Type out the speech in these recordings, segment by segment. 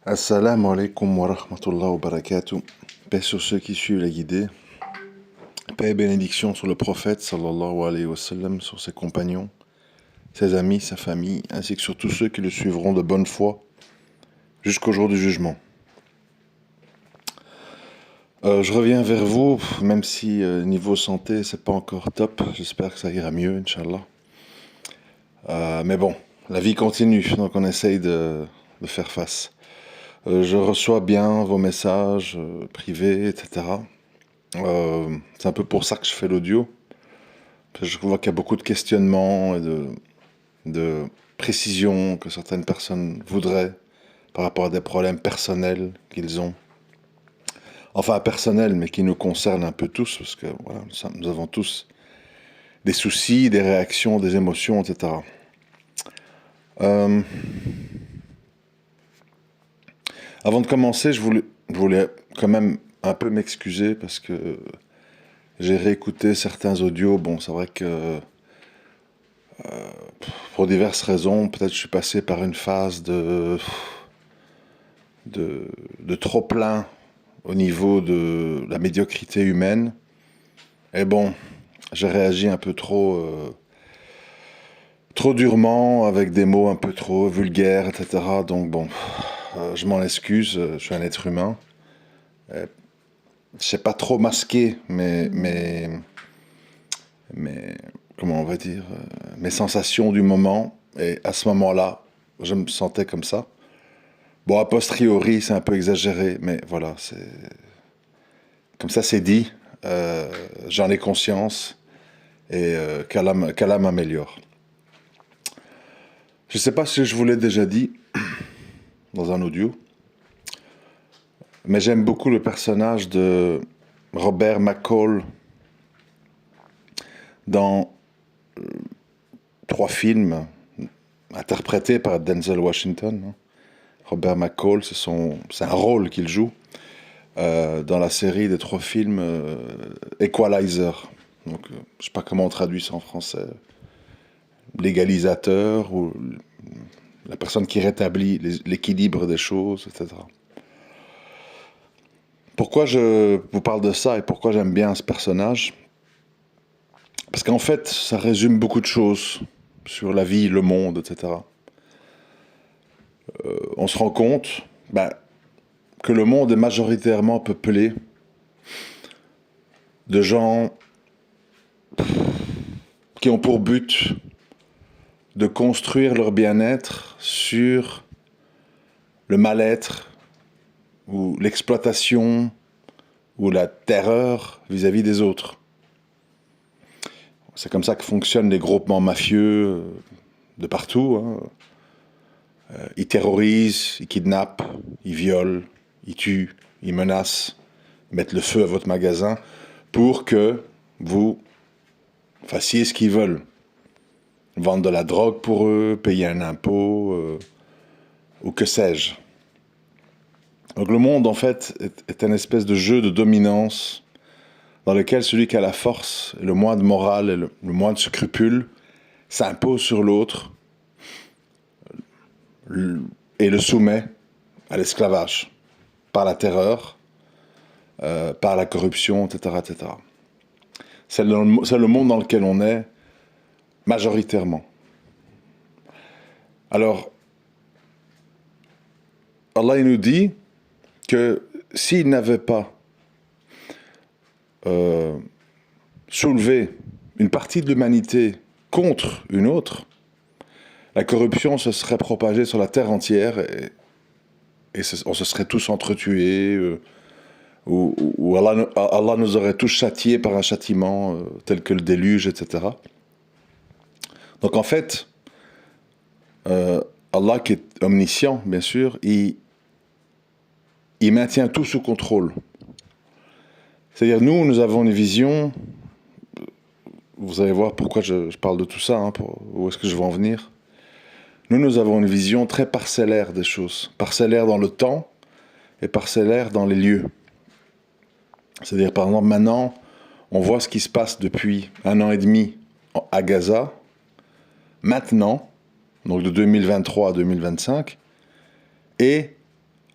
Assalamu alaikum wa rahmatullah wa barakatuh. Paix sur ceux qui suivent la guidée. Paix et bénédiction sur le prophète sallallahu alayhi wa sallam, sur ses compagnons, ses amis, sa famille, ainsi que sur tous ceux qui le suivront de bonne foi jusqu'au jour du jugement. Je reviens vers vous, même si niveau santé c'est pas encore top. J'espère que ça ira mieux, Inch'Allah. Mais bon, la vie continue, donc on essaye de faire face. Je reçois bien vos messages privés, etc. C'est un peu pour ça que je fais l'audio. Je vois qu'il y a beaucoup de questionnements et de précisions que certaines personnes voudraient par rapport à des problèmes personnels qu'ils ont. Enfin, personnels, mais qui nous concernent un peu tous, parce que voilà, nous avons tous des soucis, des réactions, des émotions, etc. Avant de commencer, je voulais quand même un peu m'excuser parce que j'ai réécouté certains audios. Bon, c'est vrai que pour diverses raisons, peut-être je suis passé par une phase de trop plein au niveau de la médiocrité humaine. Et bon, j'ai réagi un peu trop durement, avec des mots un peu trop vulgaires, etc. Donc bon, je m'en excuse, je suis un être humain. Je sais pas trop masquer mais comment on va dire, mes sensations du moment. Et à ce moment-là, je me sentais comme ça. Bon, a posteriori, c'est un peu exagéré, mais voilà, c'est comme ça, c'est dit. J'en ai conscience et qu'Allah m'améliore. Je sais pas si je vous l'ai déjà dit dans un audio, mais j'aime beaucoup le personnage de Robert McCall dans 3 films interprétés par Denzel Washington. Robert McCall, c'est un rôle qu'il joue dans la série des 3 films Equalizer. Donc, je sais pas comment on traduit ça en français. L'égalisateur ou la personne qui rétablit l'équilibre des choses, etc. Pourquoi je vous parle de ça et pourquoi j'aime bien ce personnage? Parce qu'en fait, ça résume beaucoup de choses sur la vie, le monde, etc. On se rend compte que le monde est majoritairement peuplé de gens qui ont pour but de construire leur bien-être sur le mal-être ou l'exploitation ou la terreur vis-à-vis des autres. C'est comme ça que fonctionnent les groupements mafieux de partout. Ils terrorisent, ils kidnappent, ils violent, ils tuent, ils menacent, ils mettent le feu à votre magasin pour que vous fassiez ce qu'ils veulent. Vendre de la drogue pour eux, payer un impôt, ou que sais-je. Donc le monde, en fait, est un espèce de jeu de dominance dans lequel celui qui a la force, le moins de morale et le moins de scrupules, s'impose sur l'autre et le soumet à l'esclavage, par la terreur, par la corruption, etc. etc. C'est le monde dans lequel on est, majoritairement. Alors, Allah il nous dit que s'il n'avait pas soulevé une partie de l'humanité contre une autre, la corruption se serait propagée sur la terre entière et on se serait tous entretués, ou Allah nous aurait tous châtiés par un châtiment tel que le déluge, etc. Donc en fait, Allah qui est omniscient, bien sûr, il maintient tout sous contrôle. C'est-à-dire nous avons une vision, vous allez voir pourquoi je parle de tout ça, où est-ce que je veux en venir. Nous avons une vision très parcellaire des choses, parcellaire dans le temps et parcellaire dans les lieux. C'est-à-dire, par exemple, maintenant, on voit ce qui se passe depuis 1 an et demi à Gaza. Maintenant, donc de 2023 à 2025, et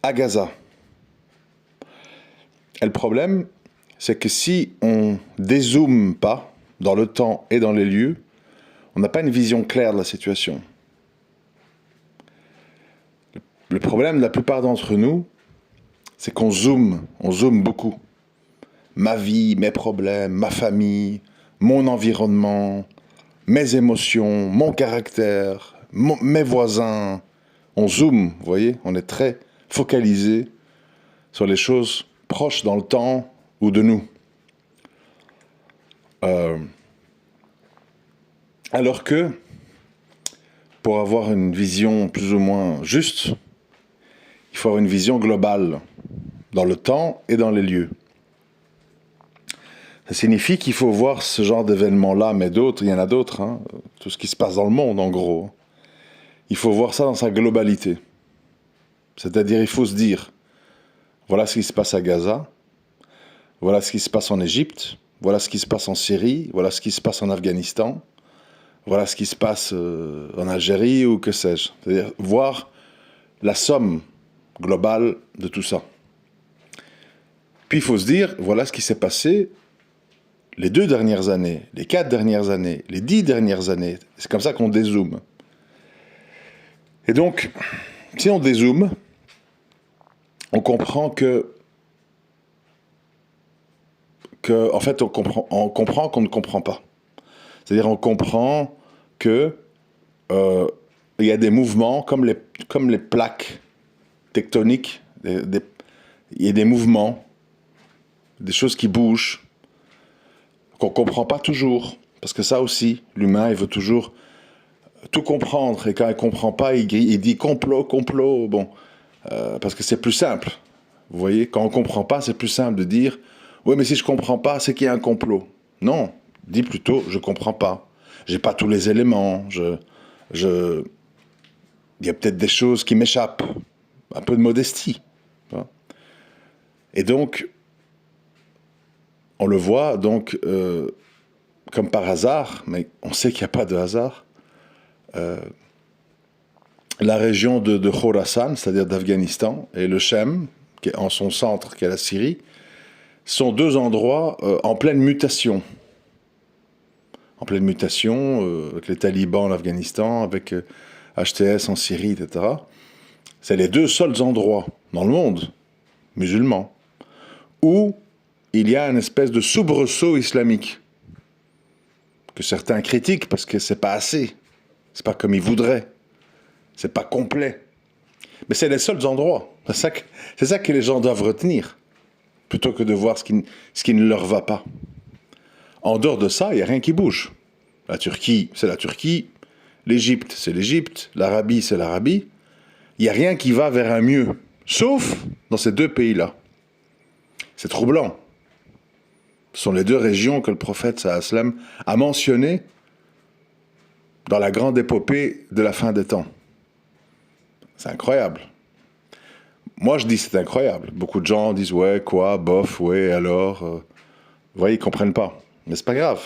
à Gaza. Et le problème, c'est que si on dézoome pas dans le temps et dans les lieux, on n'a pas une vision claire de la situation. Le problème de la plupart d'entre nous, c'est qu'on zoome, on zoome beaucoup. Ma vie, mes problèmes, ma famille, mon environnement, mes émotions, mon caractère, mes voisins. On zoome, vous voyez, on est très focalisé sur les choses proches dans le temps ou de nous. Alors que, pour avoir une vision plus ou moins juste, il faut avoir une vision globale dans le temps et dans les lieux. Ça signifie qu'il faut voir ce genre d'événements-là, mais d'autres, il y en a d'autres, hein, tout ce qui se passe dans le monde en gros. Il faut voir ça dans sa globalité. C'est-à-dire, il faut se dire, voilà ce qui se passe à Gaza, voilà ce qui se passe en Égypte, voilà ce qui se passe en Syrie, voilà ce qui se passe en Afghanistan, voilà ce qui se passe en Algérie ou que sais-je. C'est-à-dire voir la somme globale de tout ça. Puis il faut se dire, voilà ce qui s'est passé les 2 dernières années, les 4 dernières années, les 10 dernières années. C'est comme ça qu'on dézoome. Et donc, si on dézoome, on comprend en fait, on comprend qu'on ne comprend pas. C'est-à-dire, on comprend que il y a des mouvements comme les plaques tectoniques. Il y a des mouvements, des choses qui bougent, qu'on ne comprend pas toujours. Parce que ça aussi, l'humain, il veut toujours tout comprendre. Et quand il ne comprend pas, il dit complot, complot. Bon, parce que c'est plus simple. Vous voyez, quand on ne comprend pas, c'est plus simple de dire « Oui, mais si je ne comprends pas, c'est qu'il y a un complot. » Non, dis plutôt « Je ne comprends pas. J'ai pas tous les éléments. Il y a peut-être des choses qui m'échappent. » Un peu de modestie. Et donc, on le voit, donc, comme par hasard, mais on sait qu'il n'y a pas de hasard, la région de Khorasan, c'est-à-dire d'Afghanistan, et le Chem, qui est en son centre, qui est la Syrie, sont 2 endroits en pleine mutation. En pleine mutation, avec les talibans en Afghanistan, avec HTS en Syrie, etc. C'est les 2 seuls endroits dans le monde musulman où il y a une espèce de soubresaut islamique que certains critiquent parce que c'est pas assez, c'est pas comme ils voudraient, c'est pas complet. Mais c'est les seuls endroits. C'est ça que les gens doivent retenir, plutôt que de voir ce qui ne leur va pas. En dehors de ça, il n'y a rien qui bouge. La Turquie, c'est la Turquie. L'Égypte, c'est l'Égypte. L'Arabie, c'est l'Arabie. Il n'y a rien qui va vers un mieux, sauf dans ces 2 pays-là. C'est troublant. Ce sont les 2 régions que le prophète sallam a mentionnées dans la grande épopée de la fin des temps. C'est incroyable. Moi, je dis c'est incroyable. Beaucoup de gens disent ouais, quoi, bof, ouais, alors. Vous voyez, ils ne comprennent pas. Mais c'est pas grave.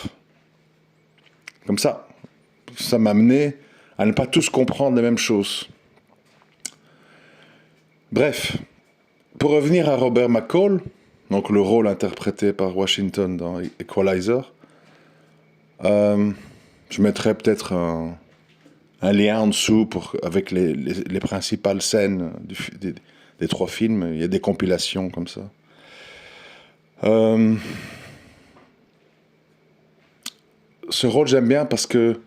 Comme ça. Ça m'a amené à ne pas tous comprendre les mêmes choses. Bref, pour revenir à Robert McCall, donc le rôle interprété par Washington dans Equalizer, je mettrais peut-être un lien en dessous avec les principales scènes des 3 films. Il y a des compilations comme ça. Ce rôle, j'aime bien parce que,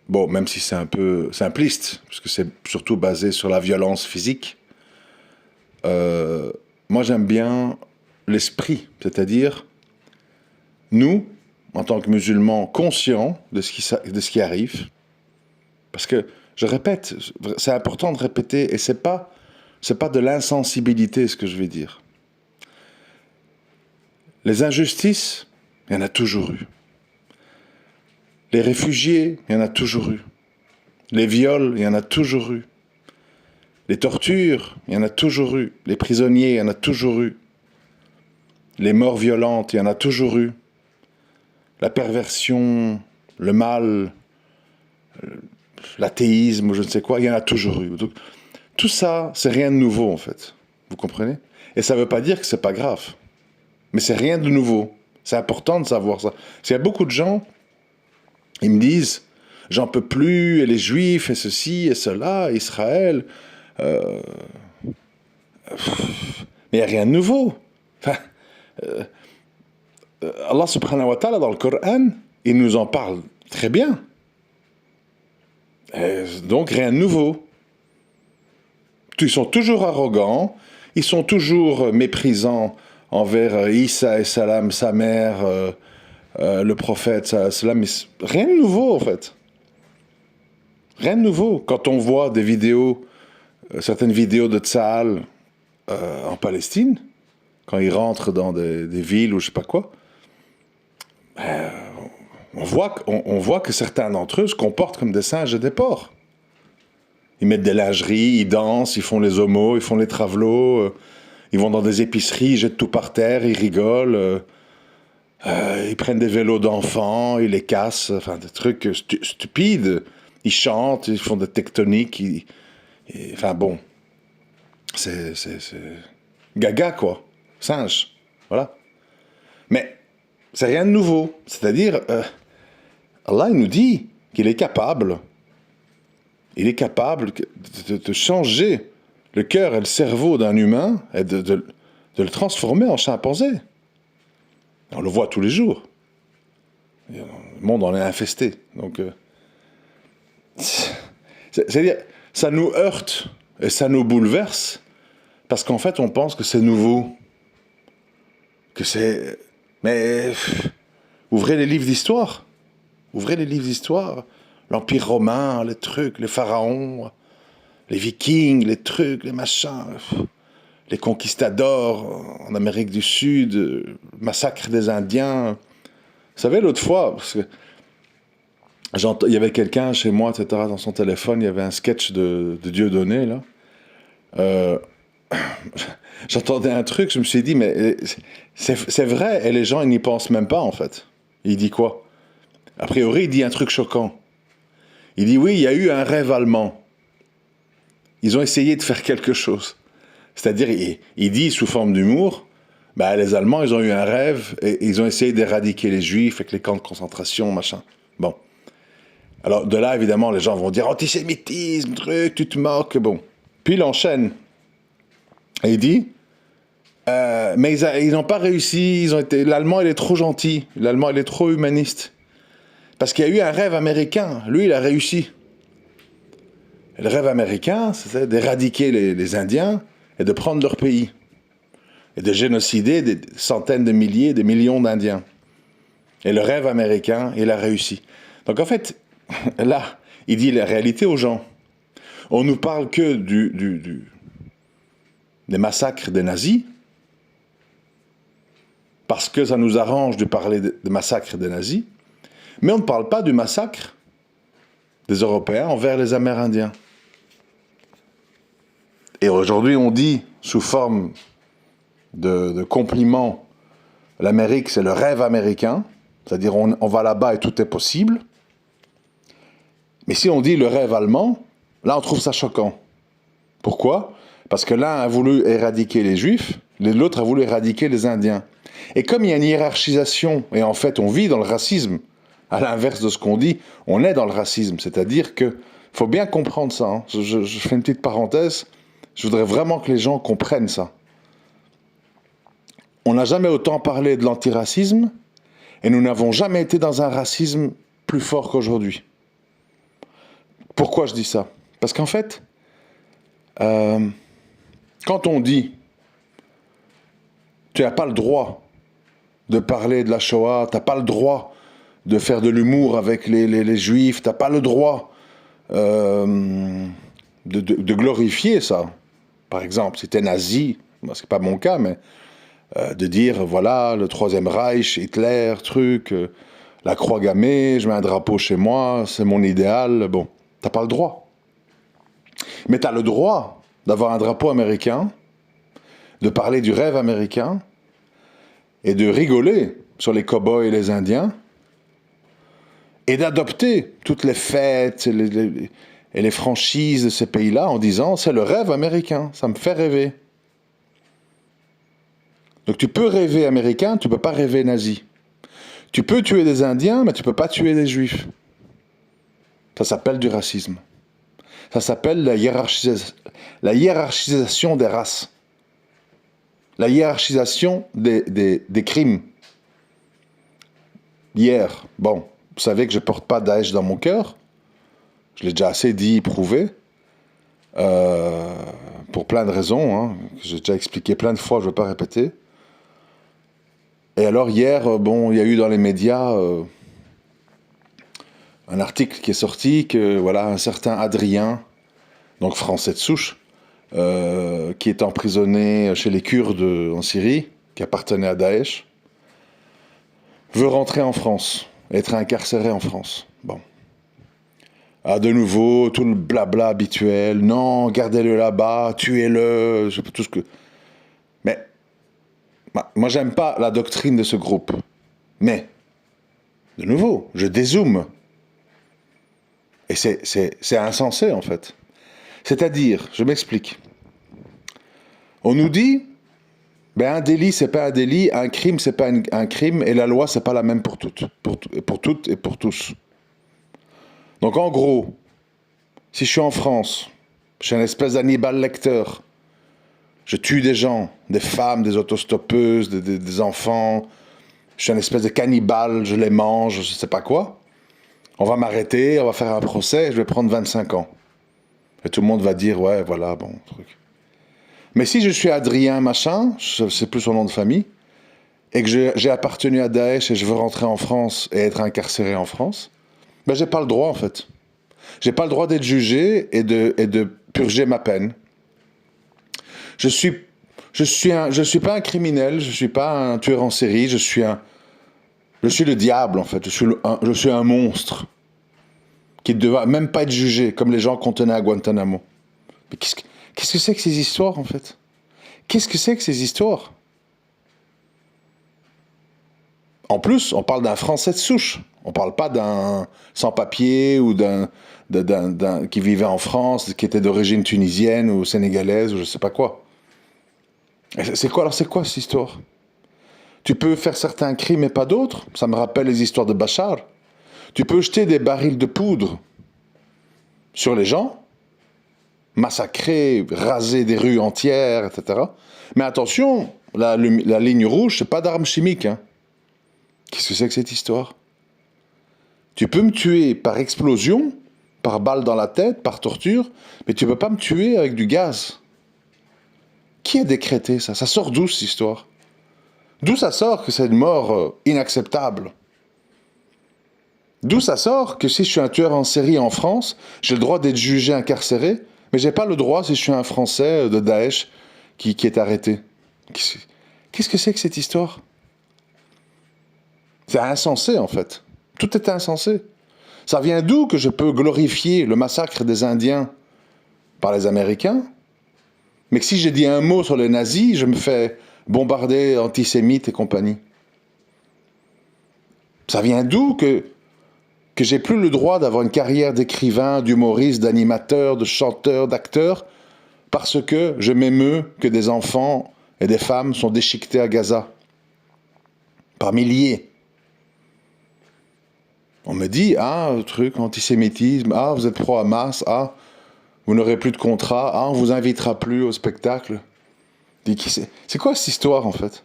bon, même si c'est un peu simpliste, parce que c'est surtout basé sur la violence physique, moi j'aime bien l'esprit, c'est-à-dire nous, en tant que musulmans conscients de ce qui arrive, parce que, je répète, c'est important de répéter, et c'est pas de l'insensibilité ce que je vais dire. Les injustices, il y en a toujours eu. Les réfugiés, il y en a toujours eu. Les viols, il y en a toujours eu. Les tortures, il y en a toujours eu. Les prisonniers, il y en a toujours eu. Les morts violentes, il y en a toujours eu. La perversion, le mal, l'athéisme ou je ne sais quoi, il y en a toujours eu. Donc, tout ça, c'est rien de nouveau en fait. Vous comprenez? Et ça ne veut pas dire que c'est pas grave. Mais c'est rien de nouveau. C'est important de savoir ça. Parce qu'il y a beaucoup de gens, ils me disent, j'en peux plus, et les Juifs, et ceci, et cela, Israël. Euh, mais il n'y a rien de nouveau. Enfin, Allah subhanahu wa ta'ala, dans le Coran, il nous en parle très bien. Et donc, rien de nouveau. Ils sont toujours arrogants, ils sont toujours méprisants envers Isa et Salam, sa mère, le prophète, salam. Rien de nouveau, en fait. Rien de nouveau. Quand on voit des vidéos, certaines vidéos de Tzahal en Palestine, quand ils rentrent dans des villes ou je sais pas quoi, on voit que certains d'entre eux se comportent comme des singes et des porcs. Ils mettent des lingeries, ils dansent, ils font les homos, ils font les travelots, ils vont dans des épiceries, ils jettent tout par terre, ils rigolent, ils prennent des vélos d'enfants, ils les cassent, enfin des trucs stupides. Ils chantent, ils font des tectoniques, enfin bon, c'est gaga quoi, singe, voilà. Mais c'est rien de nouveau, c'est-à-dire Allah il nous dit qu'il est capable. Il est capable de changer le cœur et le cerveau d'un humain et de le transformer en chimpanzé. On le voit tous les jours. Le monde en est infesté. Donc, c'est-à-dire, ça nous heurte et ça nous bouleverse parce qu'en fait, on pense que c'est nouveau. Que c'est... Mais ouvrez les livres d'histoire. Ouvrez les livres d'histoire. L'Empire romain, les trucs, les pharaons, les vikings, les trucs, les machins, les conquistadors en Amérique du Sud, le massacre des Indiens. Vous savez, l'autre fois, parce que il y avait quelqu'un chez moi, etc., dans son téléphone, il y avait un sketch de Dieudonné, là. J'entendais un truc, je me suis dit, mais c'est vrai, et les gens, ils n'y pensent même pas, en fait. Il dit quoi? A priori, il dit un truc choquant. Il dit oui, il y a eu un rêve allemand. Ils ont essayé de faire quelque chose. C'est-à-dire, il dit sous forme d'humour, bah, les Allemands, ils ont eu un rêve et ils ont essayé d'éradiquer les Juifs avec les camps de concentration, machin. Bon. Alors, de là, évidemment, les gens vont dire antisémitisme, truc, tu te moques, bon. Puis il enchaîne. Et il dit, mais ils n'ont pas réussi, l'Allemand, il est trop gentil, l'Allemand, il est trop humaniste. Parce qu'il y a eu un rêve américain. Lui, il a réussi. Et le rêve américain, c'était d'éradiquer les Indiens et de prendre leur pays. Et de génocider des centaines de milliers, des millions d'Indiens. Et le rêve américain, il a réussi. Donc en fait, là, il dit la réalité aux gens. On nous parle que des massacres des nazis, parce que ça nous arrange de parler des massacres des nazis, mais on ne parle pas du massacre des Européens envers les Amérindiens. Et aujourd'hui, on dit, sous forme de compliment, l'Amérique, c'est le rêve américain, c'est-à-dire on va là-bas et tout est possible. Mais si on dit le rêve allemand, là, on trouve ça choquant. Pourquoi? Parce que l'un a voulu éradiquer les Juifs, l'autre a voulu éradiquer les Indiens. Et comme il y a une hiérarchisation, et en fait, on vit dans le racisme, à l'inverse de ce qu'on dit, on est dans le racisme. C'est-à-dire que faut bien comprendre ça. Hein. Je fais une petite parenthèse. Je voudrais vraiment que les gens comprennent ça. On n'a jamais autant parlé de l'antiracisme et nous n'avons jamais été dans un racisme plus fort qu'aujourd'hui. Pourquoi je dis ça? Parce qu'en fait, quand on dit tu n'as pas le droit de parler de la Shoah, tu n'as pas le droit de faire de l'humour avec les Juifs, tu n'as pas le droit de glorifier ça. Par exemple, si tu es nazi, ce n'est pas mon cas, mais de dire, voilà, le Troisième Reich, Hitler, truc, la croix gammée, je mets un drapeau chez moi, c'est mon idéal, bon, tu n'as pas le droit. Mais tu as le droit d'avoir un drapeau américain, de parler du rêve américain, et de rigoler sur les cow-boys et les Indiens, et d'adopter toutes les fêtes, et les franchises de ces pays-là en disant c'est le rêve américain, ça me fait rêver. Donc tu peux rêver américain, tu ne peux pas rêver nazi. Tu peux tuer des Indiens, mais tu ne peux pas tuer des Juifs. Ça s'appelle du racisme. Ça s'appelle la hiérarchisation des races. La hiérarchisation des crimes. Hier, bon, vous savez que je ne porte pas Daesh dans mon cœur. Je l'ai déjà assez dit, prouvé. Pour plein de raisons. Hein, que j'ai déjà expliqué plein de fois, je ne vais pas répéter. Et alors hier, bon, il y a eu dans les médias un article qui est sorti que voilà un certain Adrien, donc français de souche, qui est emprisonné chez les Kurdes en Syrie, qui appartenait à Daesh, veut rentrer en France, être incarcéré en France. Bon. Ah, de nouveau, tout le blabla habituel. Non, gardez-le là-bas, tuez-le, je sais pas tout ce que... Mais, moi, j'aime pas la doctrine de ce groupe. Mais, de nouveau, je dézoome. Et c'est insensé, en fait. C'est-à-dire, je m'explique. On nous dit, ben un délit, c'est pas un délit, un crime, c'est pas un crime, et la loi, c'est pas la même pour toutes et pour tous. Donc, en gros, si je suis en France, je suis un espèce d'Hannibal Lecter, je tue des gens, des femmes, des autostoppeuses, des enfants, je suis un espèce de cannibale, je les mange, je sais pas quoi. On va m'arrêter, on va faire un procès, je vais prendre 25 ans. Et tout le monde va dire, ouais, voilà, bon, truc. Mais si je suis Adrien machin, je sais plus son nom de famille, et que j'ai appartenu à Daesh et je veux rentrer en France et être incarcéré en France, ben j'ai pas le droit en fait. J'ai pas le droit d'être jugé et de purger ma peine. Je suis pas un criminel, je suis pas un tueur en série, je suis le diable en fait, je suis un monstre qui ne devrait même pas être jugé comme les gens qu'on tenait à Guantanamo. Mais qu'est-ce que c'est que ces histoires en fait? Qu'est-ce que c'est que ces histoires? En plus, on parle d'un Français de souche. On ne parle pas d'un sans-papier ou d'un qui vivait en France, qui était d'origine tunisienne ou sénégalaise ou je ne sais pas quoi. C'est quoi cette histoire? Tu peux faire certains crimes et pas d'autres. Ça me rappelle les histoires de Bachar. Tu peux jeter des barils de poudre sur les gens, massacrer, raser des rues entières, etc. Mais attention, la ligne rouge, c'est pas d'armes chimiques. Hein. Qu'est-ce que c'est que cette histoire? Tu peux me tuer par explosion, par balle dans la tête, par torture, mais tu ne peux pas me tuer avec du gaz. Qui a décrété ça? Ça sort d'où cette histoire? D'où ça sort que c'est une mort inacceptable? D'où ça sort que si je suis un tueur en série en France, j'ai le droit d'être jugé, incarcéré, mais j'ai pas le droit si je suis un Français de Daesh qui est arrêté? Qu'est-ce que c'est que cette histoire? C'est insensé en fait. Tout est insensé. Ça vient d'où que je peux glorifier le massacre des Indiens par les Américains, mais que si j'ai dit un mot sur les nazis, je me fais bombarder antisémites et compagnie? Ça vient d'où que j'ai plus le droit d'avoir une carrière d'écrivain, d'humoriste, d'animateur, de chanteur, d'acteur, parce que je m'émeus que des enfants et des femmes sont déchiquetés à Gaza, par milliers. On me dit, ah, truc, antisémitisme, ah, vous êtes pro-Hamas, ah, vous n'aurez plus de contrat, ah, on vous invitera plus au spectacle. C'est quoi cette histoire, en fait?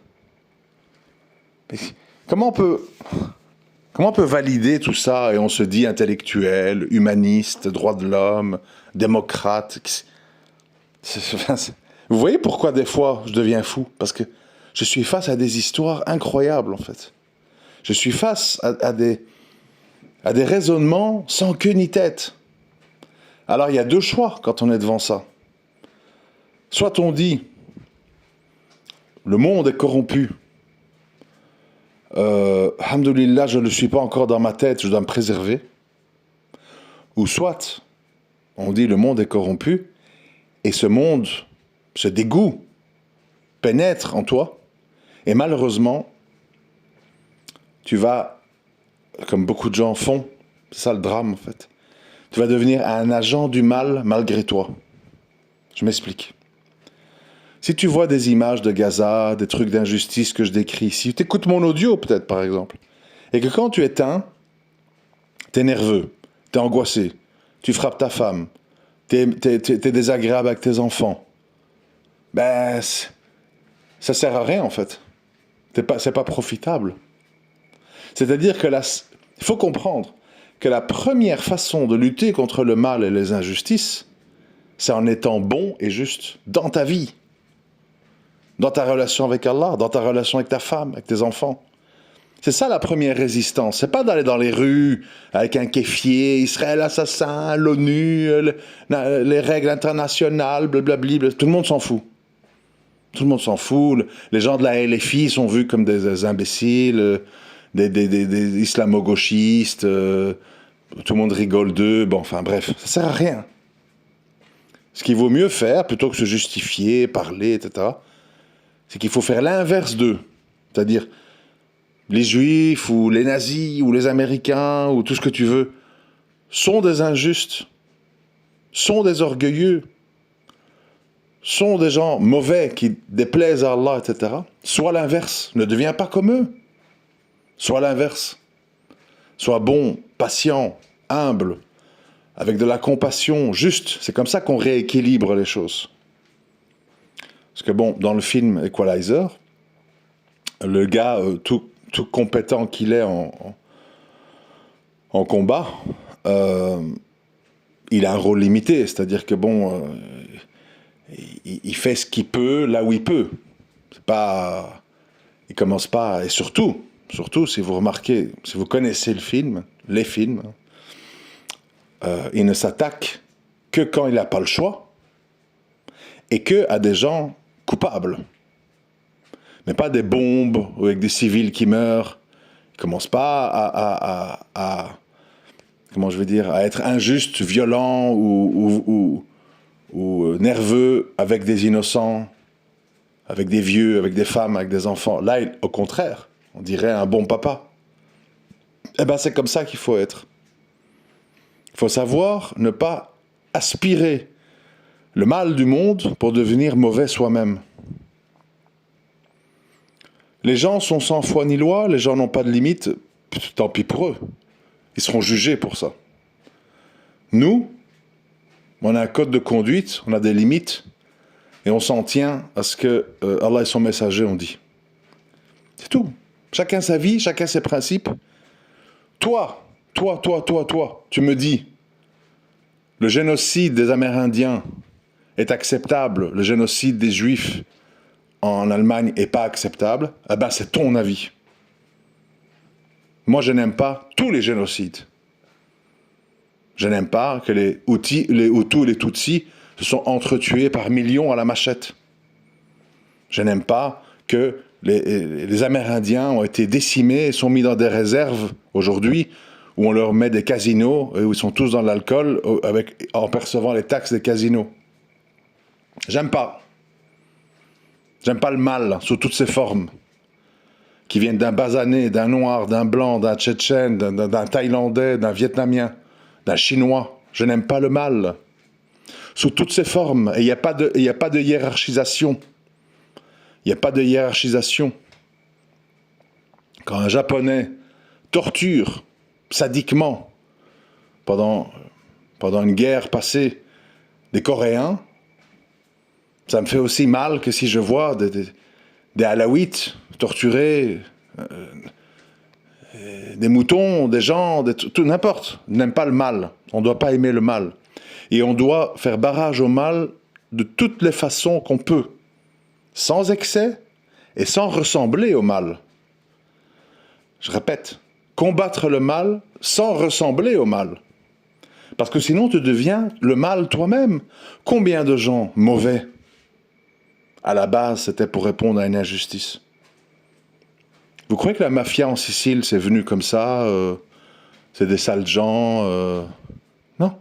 Comment on peut valider tout ça et on se dit intellectuel, humaniste, droit de l'homme, démocrate? Vous voyez pourquoi des fois je deviens fou? Parce que je suis face à des histoires incroyables, en fait. Je suis face à des raisonnements sans queue ni tête. Alors il y a deux choix quand on est devant ça. Soit on dit, le monde est corrompu. Alhamdoulilah, je ne le suis pas encore dans ma tête, je dois me préserver. Ou soit, on dit, le monde est corrompu, et ce monde, ce dégoût, pénètre en toi, et malheureusement, tu vas, comme beaucoup de gens font, c'est ça le drame en fait, Tu vas devenir un agent du mal malgré toi. Je m'explique. Si tu vois des images de Gaza, des trucs d'injustice que je décris ici, tu écoutes mon audio peut-être par exemple, et que quand tu éteins, tu es nerveux, tu es angoissé, tu frappes ta femme, tu es désagréable avec tes enfants, ben ça sert à rien en fait. C'est pas profitable. C'est-à-dire que il faut comprendre que la première façon de lutter contre le mal et les injustices, c'est en étant bon et juste dans ta vie, dans ta relation avec Allah, dans ta relation avec ta femme, avec tes enfants. C'est ça la première résistance. C'est pas d'aller dans les rues avec un kéfier, Israël assassin, l'ONU, les règles internationales, blablabla. Tout le monde s'en fout. Tout le monde s'en fout. Les gens de la LFI sont vus comme des imbéciles, des islamo-gauchistes. Tout le monde rigole d'eux. Bon, enfin bref, ça sert à rien. Ce qu'il vaut mieux faire, plutôt que se justifier, parler, etc., c'est qu'il faut faire l'inverse d'eux. C'est-à-dire, les juifs, ou les nazis, ou les américains, ou tout ce que tu veux, sont des injustes, sont des orgueilleux, sont des gens mauvais qui déplaisent à Allah, etc. Sois l'inverse, ne deviens pas comme eux. Sois l'inverse. Sois bon, patient, humble, avec de la compassion, juste. C'est comme ça qu'on rééquilibre les choses. Parce que bon, dans le film Equalizer, le gars, tout compétent qu'il est en combat, il a un rôle limité. C'est-à-dire que bon, il fait ce qu'il peut là où il peut. C'est pas, il commence pas. Et surtout, si vous remarquez, si vous connaissez les films, il ne s'attaque que quand il n'a pas le choix et que à des gens coupables. Mais pas des bombes ou avec des civils qui meurent. Il ne commence pas comment je vais dire, à être injuste, violent ou nerveux avec des innocents, avec des vieux, avec des femmes, avec des enfants. Là, au contraire, on dirait un bon papa. Eh bien, c'est comme ça qu'il faut être. Il faut savoir ne pas aspirer le mal du monde pour devenir mauvais soi-même. Les gens sont sans foi ni loi, les gens n'ont pas de limite, tant pis pour eux. Ils seront jugés pour ça. Nous, on a un code de conduite, on a des limites, et on s'en tient à ce que Allah et son messager ont dit. C'est tout. Chacun sa vie, chacun ses principes. Toi, tu me dis, le génocide des Amérindiens est acceptable, le génocide des Juifs en Allemagne n'est pas acceptable, eh ben c'est ton avis. Moi, je n'aime pas tous les génocides. Je n'aime pas que les Hutus et les Tutsis se sont entretués par millions à la machette. Je n'aime pas que les Amérindiens ont été décimés et sont mis dans des réserves aujourd'hui où on leur met des casinos et où ils sont tous dans l'alcool en percevant les taxes des casinos. J'aime pas. J'aime pas le mal sous toutes ses formes qui viennent d'un Basanais, d'un Noir, d'un Blanc, d'un Tchétchène, d'un Thaïlandais, d'un Vietnamien, d'un Chinois. Je n'aime pas le mal sous toutes ses formes. Et il n'y a pas de hiérarchisation. Il n'y a pas de hiérarchisation. Quand un Japonais torture sadiquement pendant une guerre passée des Coréens, ça me fait aussi mal que si je vois des Alaouites torturer des moutons, des gens, tout n'importe. On n'aime pas le mal. On ne doit pas aimer le mal. Et on doit faire barrage au mal de toutes les façons qu'on peut, sans excès et sans ressembler au mal. Je répète, combattre le mal sans ressembler au mal. Parce que sinon, tu deviens le mal toi-même. Combien de gens mauvais, à la base, c'était pour répondre à une injustice? Vous croyez que la mafia en Sicile, c'est venu comme ça c'est des sales gens Non.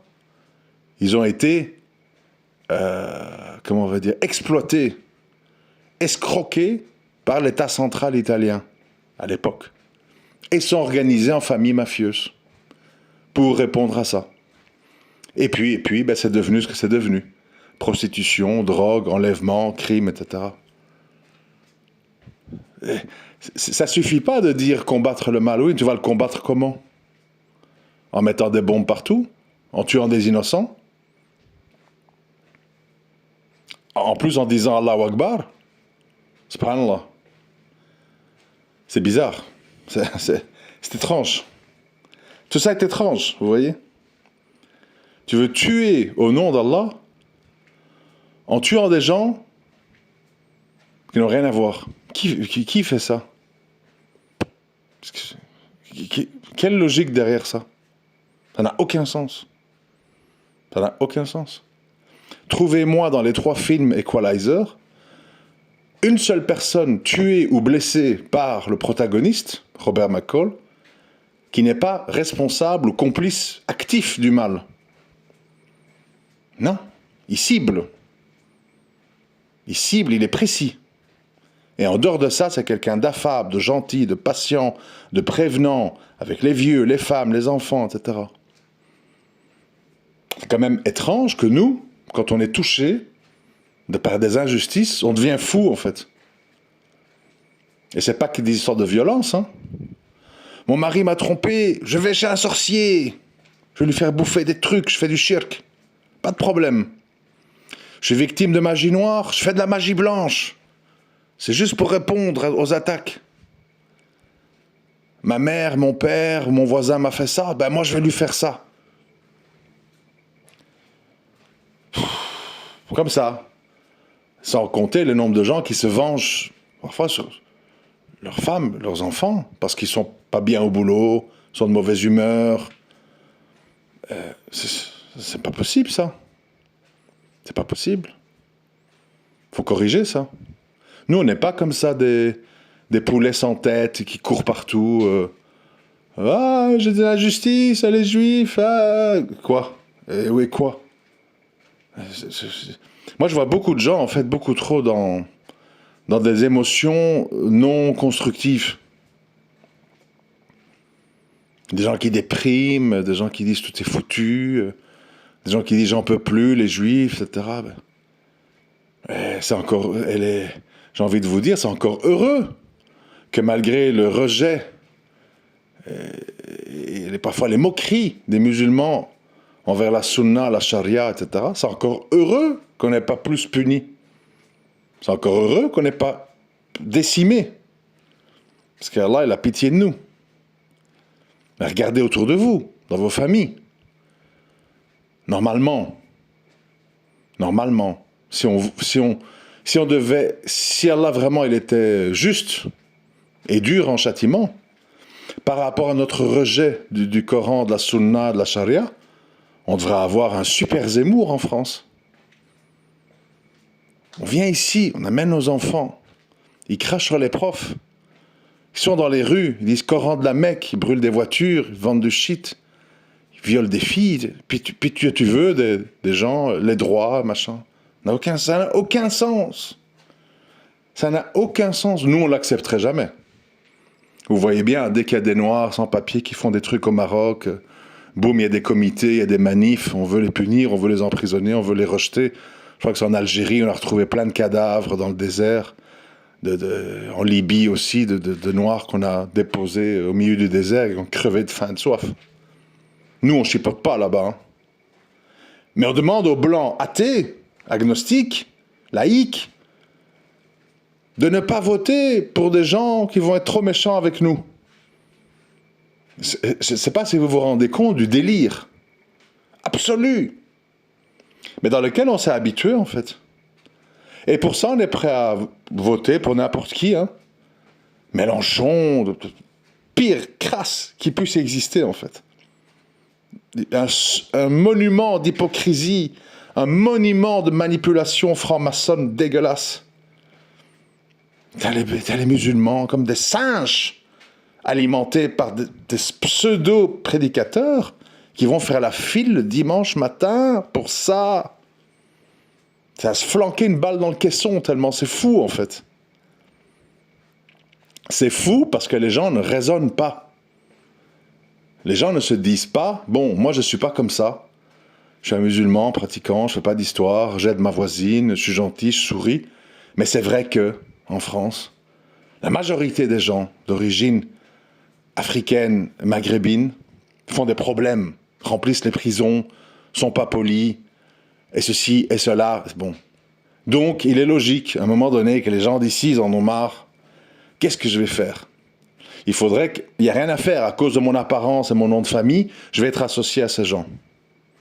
Ils ont été, comment on va dire, exploités, escroqués par l'État central italien, à l'époque. Et sont organisés en familles mafieuses pour répondre à ça. Et puis ben, c'est devenu ce que c'est devenu. Prostitution, drogue, enlèvement, crime, etc. Et ça suffit pas de dire combattre le mal. Oui, tu vas le combattre comment? En mettant des bombes partout? En tuant des innocents? En plus en disant Allahu Akbar? Subhanallah. C'est bizarre. C'est étrange. Tout ça est étrange, vous voyez? Tu veux tuer au nom d'Allah en tuant des gens qui n'ont rien à voir. Qui fait ça? Quelle logique derrière ça? Ça n'a aucun sens. Ça n'a aucun sens. Trouvez-moi dans les 3 films Equalizer une seule personne tuée ou blessée par le protagoniste, Robert McCall, qui n'est pas responsable ou complice actif du mal. Non, il cible. Il cible, il est précis. Et en dehors de ça, c'est quelqu'un d'affable, de gentil, de patient, de prévenant, avec les vieux, les femmes, les enfants, etc. C'est quand même étrange que nous, quand on est touché par des injustices, on devient fou, en fait. Et c'est pas que des histoires de violence, hein. Mon mari m'a trompé, je vais chez un sorcier. Je vais lui faire bouffer des trucs, je fais du shirk. Pas de problème. Je suis victime de magie noire, je fais de la magie blanche. C'est juste pour répondre aux attaques. Ma mère, mon père, mon voisin m'a fait ça, ben moi je vais lui faire ça. Comme ça. Sans compter le nombre de gens qui se vengent parfois sur leurs femmes, leurs enfants, parce qu'ils sont pas bien au boulot, sont de mauvaise humeur. C'est pas possible, ça. C'est pas possible. Faut corriger ça. Nous, on n'est pas comme ça des poulets sans tête qui courent partout. Ah, j'ai de la justice, les juifs. Ah. Quoi? Oui, quoi? Moi, je vois beaucoup de gens, en fait, beaucoup trop dans des émotions non constructives. Des gens qui dépriment, des gens qui disent tout est foutu, des gens qui disent j'en peux plus, les juifs, etc. C'est encore, j'ai envie de vous dire, c'est encore heureux que malgré le rejet et parfois les moqueries des musulmans envers la sunna, la charia, etc., c'est encore heureux qu'on n'ait pas plus puni. C'est encore heureux qu'on n'ait pas décimé. Parce qu'Allah, il a pitié de nous. Mais regardez autour de vous, dans vos familles. Normalement, si Allah vraiment il était juste et dur en châtiment, par rapport à notre rejet du Coran, de la Sunna, de la Charia, on devrait avoir un super Zemmour en France. On vient ici, on amène nos enfants, ils crachent sur les profs, ils sont dans les rues, ils disent Coran de la Mecque, ils brûlent des voitures, ils vendent du shit, ils violent des filles, puis tu veux des gens, les droits, machin. Ça n'a aucun sens. Ça n'a aucun sens. Nous, on l'accepterait jamais. Vous voyez bien, dès qu'il y a des Noirs sans papier qui font des trucs au Maroc, boum, il y a des comités, il y a des manifs, on veut les punir, on veut les emprisonner, on veut les rejeter. Je crois que c'est en Algérie, on a retrouvé plein de cadavres dans le désert. En Libye aussi, de Noirs qu'on a déposés au milieu du désert et qui ont crevé de faim et de soif. Nous, on chipote pas là-bas. Hein. Mais on demande aux Blancs athées, agnostiques, laïcs, de ne pas voter pour des gens qui vont être trop méchants avec nous. Je ne sais pas si vous vous rendez compte du délire absolu, mais dans lequel on s'est habitué en fait. Et pour ça, on est prêt à voter pour n'importe qui. Hein. Mélenchon, pire crasse qui puisse exister en fait. Un monument d'hypocrisie, un monument de manipulation franc-maçonne dégueulasse. T'as les musulmans comme des singes alimentés par des pseudo-prédicateurs qui vont faire la file le dimanche matin pour ça. C'est à se flanquer une balle dans le caisson tellement c'est fou en fait. C'est fou parce que les gens ne raisonnent pas. Les gens ne se disent pas, bon, moi je ne suis pas comme ça. Je suis un musulman pratiquant, je fais pas d'histoire, j'aide ma voisine, je suis gentil, je souris. Mais c'est vrai que, en France, la majorité des gens d'origine africaine, maghrébine, font des problèmes, remplissent les prisons, sont pas polis, et ceci et cela. Bon. Donc, il est logique, à un moment donné, que les gens d'ici, ils en ont marre. Qu'est-ce que je vais faire? Il faudrait qu'il n'y ait rien à faire. À cause de mon apparence et mon nom de famille, je vais être associé à ces gens.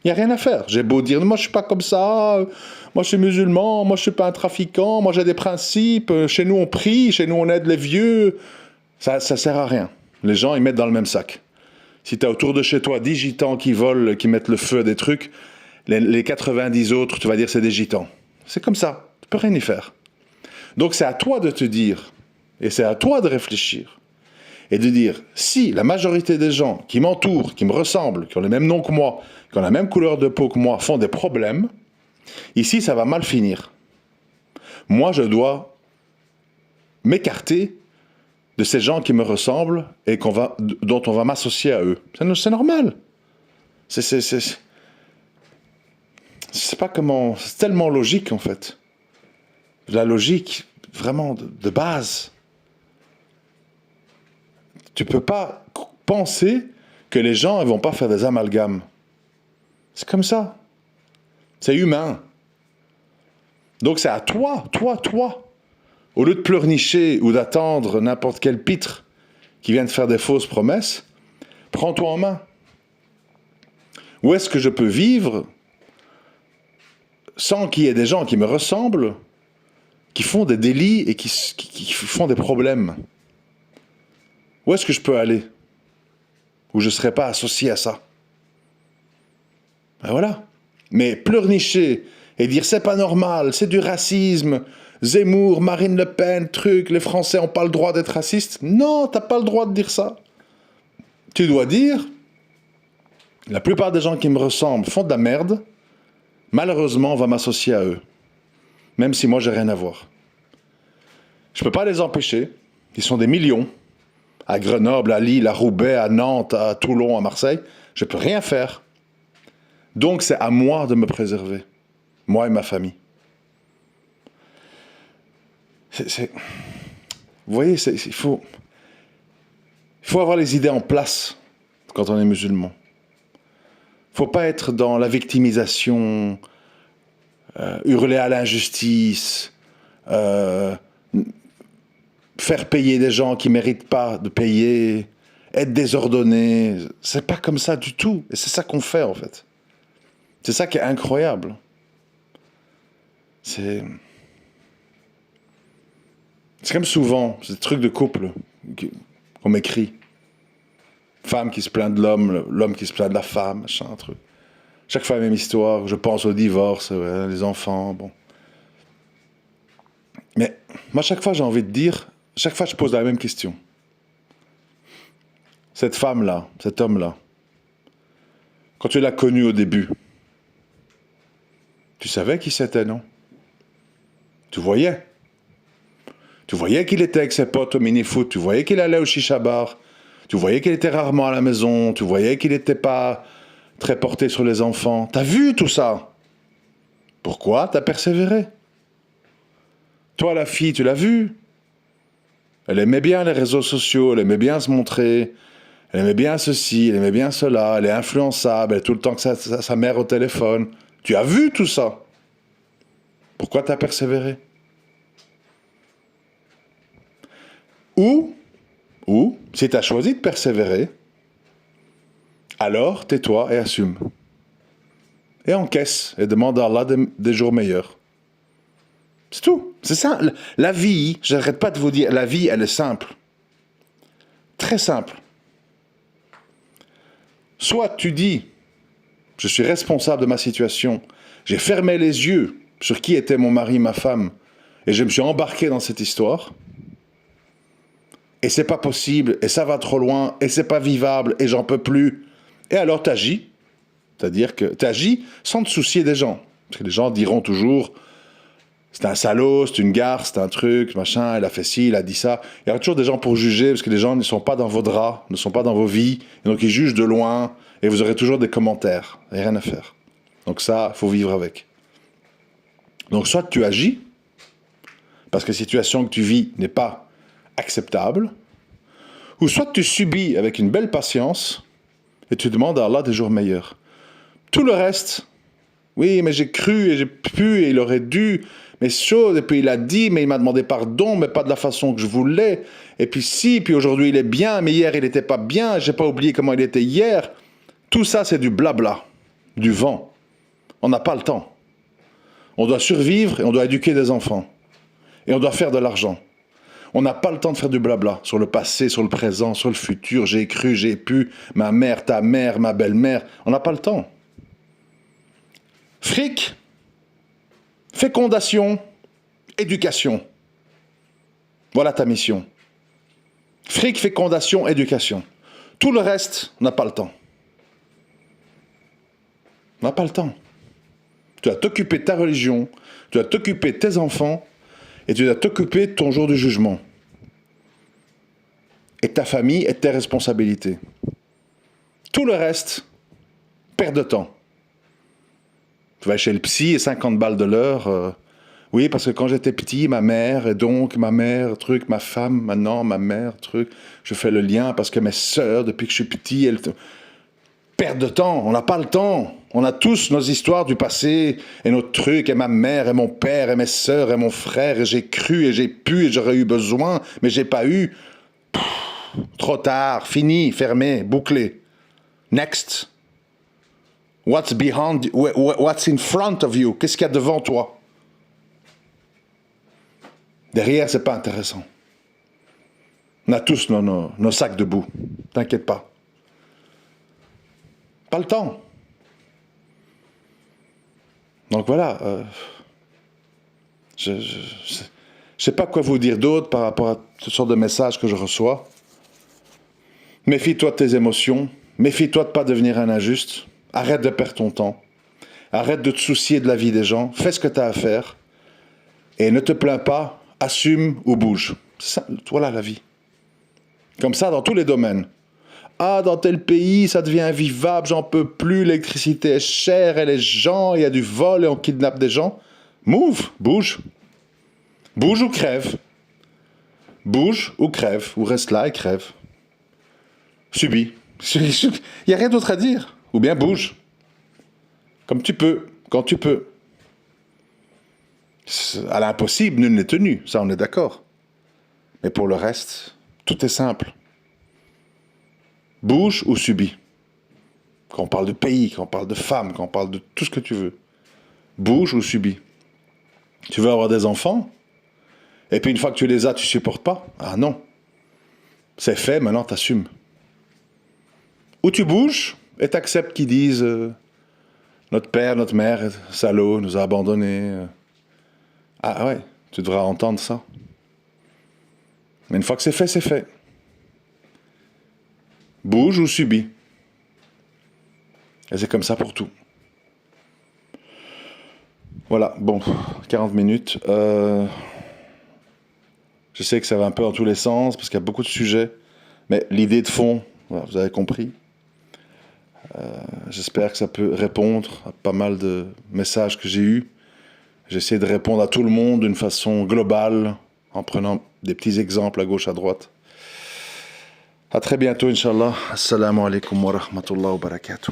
Il n'y a rien à faire. J'ai beau dire, moi je suis pas comme ça, moi je suis musulman, moi je suis pas un trafiquant, moi j'ai des principes, chez nous on prie, chez nous on aide les vieux. Ça sert à rien. Les gens ils mettent dans le même sac. Si tu as autour de chez toi 10 gitans qui volent, qui mettent le feu à des trucs, les 90 autres, tu vas dire c'est des gitans. C'est comme ça. Tu peux rien y faire. Donc c'est à toi de te dire, et c'est à toi de réfléchir. Et de dire, si la majorité des gens qui m'entourent, qui me ressemblent, qui ont le même nom que moi, qui ont la même couleur de peau que moi, font des problèmes, ici, ça va mal finir. Moi, je dois m'écarter de ces gens qui me ressemblent et dont on va m'associer à eux. C'est normal. C'est pas comment... C'est tellement logique, en fait. La logique, vraiment, de base. Tu peux pas penser que les gens ne vont pas faire des amalgames. C'est comme ça. C'est humain. Donc c'est à toi. Au lieu de pleurnicher ou d'attendre n'importe quel pitre qui vient de faire des fausses promesses, prends-toi en main. Où est-ce que je peux vivre sans qu'il y ait des gens qui me ressemblent, qui font des délits et qui font des problèmes? Où est-ce que je peux aller? Où je ne serais pas associé à ça? Ben voilà. Mais pleurnicher et dire c'est pas normal, c'est du racisme, Zemmour, Marine Le Pen, truc, les Français n'ont pas le droit d'être racistes. Non, t'as pas le droit de dire ça. Tu dois dire, la plupart des gens qui me ressemblent font de la merde, malheureusement on va m'associer à eux. Même si moi j'ai rien à voir. Je peux pas les empêcher, ils sont des millions. À Grenoble, à Lille, à Roubaix, à Nantes, à Toulon, à Marseille, je ne peux rien faire. Donc c'est à moi de me préserver, moi et ma famille. Vous voyez, il faut avoir les idées en place quand on est musulman. Il ne faut pas être dans la victimisation, hurler à l'injustice, faire payer des gens qui ne méritent pas de payer, être désordonné. C'est pas comme ça du tout. Et c'est ça qu'on fait, en fait. C'est ça qui est incroyable. C'est comme souvent, c'est des trucs de couple qu'on m'écrit. Femme qui se plaint de l'homme, l'homme qui se plaint de la femme, machin, un truc. Chaque fois, la même histoire. Je pense au divorce, ouais, les enfants, bon. Mais moi, chaque fois, j'ai envie de dire, chaque fois, je pose la même question. Cette femme-là, cet homme-là, quand tu l'as connu au début, tu savais qui c'était, non? Tu voyais. Tu voyais qu'il était avec ses potes au mini-foot, tu voyais qu'il allait au chicha-bar, tu voyais qu'il était rarement à la maison, tu voyais qu'il n'était pas très porté sur les enfants. T'as vu tout ça? Pourquoi t'as persévéré? Toi, la fille, tu l'as vue? Elle aimait bien les réseaux sociaux, elle aimait bien se montrer, elle aimait bien ceci, elle aimait bien cela, elle est influençable, elle est tout le temps que sa mère au téléphone. Tu as vu tout ça? Pourquoi t'as persévéré? Ou, si tu as choisi de persévérer, alors tais-toi et assume. Et encaisse et demande à Allah des jours meilleurs. C'est tout. C'est ça. La vie, j'arrête pas de vous dire, la vie, elle est simple. Très simple. Soit tu dis, je suis responsable de ma situation, j'ai fermé les yeux sur qui était mon mari, ma femme, et je me suis embarqué dans cette histoire, et c'est pas possible, et ça va trop loin, et c'est pas vivable, et j'en peux plus. Et alors t'agis, c'est-à-dire que t'agis sans te soucier des gens. Parce que les gens diront toujours, c'est un salaud, c'est une garce, c'est un truc, machin, il a fait ci, il a dit ça. Il y aura toujours des gens pour juger, parce que les gens ne sont pas dans vos draps, ne sont pas dans vos vies, et donc ils jugent de loin, et vous aurez toujours des commentaires, et rien à faire. Donc ça, il faut vivre avec. Donc soit tu agis, parce que la situation que tu vis n'est pas acceptable, ou soit tu subis avec une belle patience et tu demandes à Allah des jours meilleurs. Tout le reste, oui, mais j'ai cru et j'ai pu et il aurait dû, mais chose, et puis il a dit, mais il m'a demandé pardon, mais pas de la façon que je voulais, et puis si, puis aujourd'hui il est bien, mais hier il n'était pas bien, j'ai pas oublié comment il était hier. Tout ça c'est du blabla, du vent. On n'a pas le temps. On doit survivre et on doit éduquer des enfants. Et on doit faire de l'argent. On n'a pas le temps de faire du blabla sur le passé, sur le présent, sur le futur. J'ai cru, j'ai pu, ma mère, ta mère, ma belle-mère. On n'a pas le temps. Fric, fécondation, éducation. Voilà ta mission. Fric, fécondation, éducation. Tout le reste, on n'a pas le temps. On n'a pas le temps. Tu dois t'occuper de ta religion, tu dois t'occuper de tes enfants, et tu dois t'occuper de ton jour du jugement. Et de ta famille et de tes responsabilités. Tout le reste, perte de temps. Tu vas chez le psy et 50 balles de l'heure. Oui, parce que quand j'étais petit, ma mère, et donc ma mère, truc, ma femme, maintenant, ma mère, truc. Je fais le lien parce que mes sœurs, depuis que je suis petit, elles... Perte de temps, on n'a pas le temps. On a tous nos histoires du passé et nos trucs, et ma mère, et mon père, et mes sœurs, et mon frère, et j'ai cru, et j'ai pu, et j'aurais eu besoin, mais j'ai pas eu. Trop tard, fini, fermé, bouclé. Next. What's behind, what's in front of you? Qu'est-ce qu'il y a devant toi? Derrière, c'est pas intéressant. On a tous nos sacs de boue. T'inquiète pas. Pas le temps. Donc voilà. Je sais pas quoi vous dire d'autre par rapport à toutes sortes de messages que je reçois. Méfie-toi de tes émotions. Méfie-toi de ne pas devenir un injuste. Arrête de perdre ton temps. Arrête de te soucier de la vie des gens. Fais ce que tu as à faire. Et ne te plains pas. Assume ou bouge. Ça, voilà la vie. Comme ça dans tous les domaines. Ah, dans tel pays, ça devient invivable, j'en peux plus, l'électricité est chère et les gens, il y a du vol et on kidnappe des gens. Move, bouge. Bouge ou crève. Bouge ou crève, ou reste là et crève. Subis. Il n'y a rien d'autre à dire. Ou bien bouge. Comme tu peux, quand tu peux. À l'impossible, nul n'est tenu, ça on est d'accord. Mais pour le reste, tout est simple. Bouge ou subis. Quand on parle de pays, quand on parle de femmes, quand on parle de tout ce que tu veux. Bouge ou subis. Tu veux avoir des enfants? Et puis une fois que tu les as, tu supportes pas? Ah non. C'est fait, maintenant t'assumes. Ou tu bouges et t'acceptes qu'ils disent notre père, notre mère, salaud, nous a abandonnés. Ah ouais, tu devras entendre ça. Mais une fois que c'est fait, c'est fait. Bouge ou subis. Et c'est comme ça pour tout. Voilà, bon, 40 minutes. Je sais que ça va un peu dans tous les sens, parce qu'il y a beaucoup de sujets. Mais l'idée de fond, voilà, vous avez compris. J'espère que ça peut répondre à pas mal de messages que j'ai eus. J'essaie de répondre à tout le monde d'une façon globale, en prenant des petits exemples à gauche, à droite. À très bientôt, Inch'Allah. Assalamu alaikum wa rahmatullahi wa barakatuh.